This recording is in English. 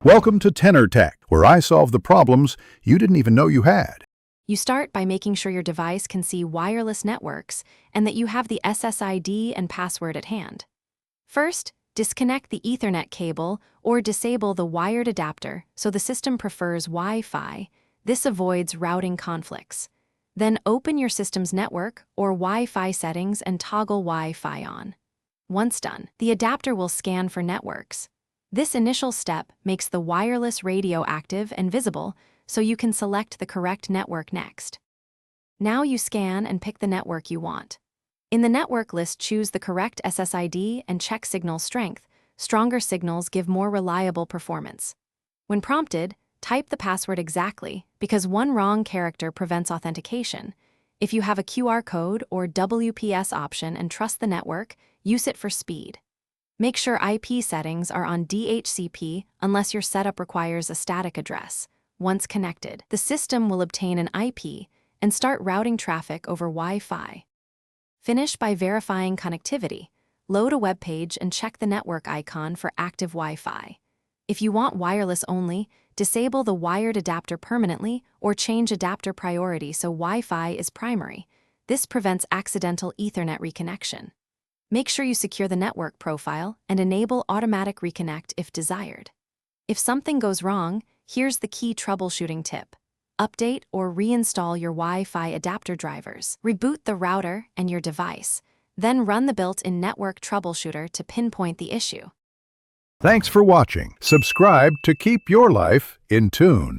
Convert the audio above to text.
Welcome to Tenor Tech, where I solve the problems you didn't even know you had. You start by making sure your device can see wireless networks and that you have the SSID and password at hand. First, disconnect the Ethernet cable or disable the wired adapter so the system prefers Wi-Fi. This avoids routing conflicts. Then open your system's network or Wi-Fi settings and toggle Wi-Fi on. Once done, the adapter will scan for networks. This initial step makes the wireless radio active and visible, so you can select the correct network next. Now you scan and pick the network you want. In the network list, choose the correct SSID and check signal strength. Stronger signals give more reliable performance. When prompted, type the password exactly, because one wrong character prevents authentication. If you have a QR code or WPS option and trust the network, use it for speed. Make sure IP settings are on DHCP unless your setup requires a static address. Once connected, the system will obtain an IP and start routing traffic over Wi-Fi. Finish by verifying connectivity. Load a web page and check the network icon for active Wi-Fi. If you want wireless only, disable the wired adapter permanently or change adapter priority so Wi-Fi is primary. This prevents accidental Ethernet reconnection. Make sure you secure the network profile and enable automatic reconnect if desired. If something goes wrong, here's the key troubleshooting tip. Update or reinstall your Wi-Fi adapter drivers. Reboot the router and your device. Then run the built-in network troubleshooter to pinpoint the issue. Thanks for watching. Subscribe to keep your life in tune.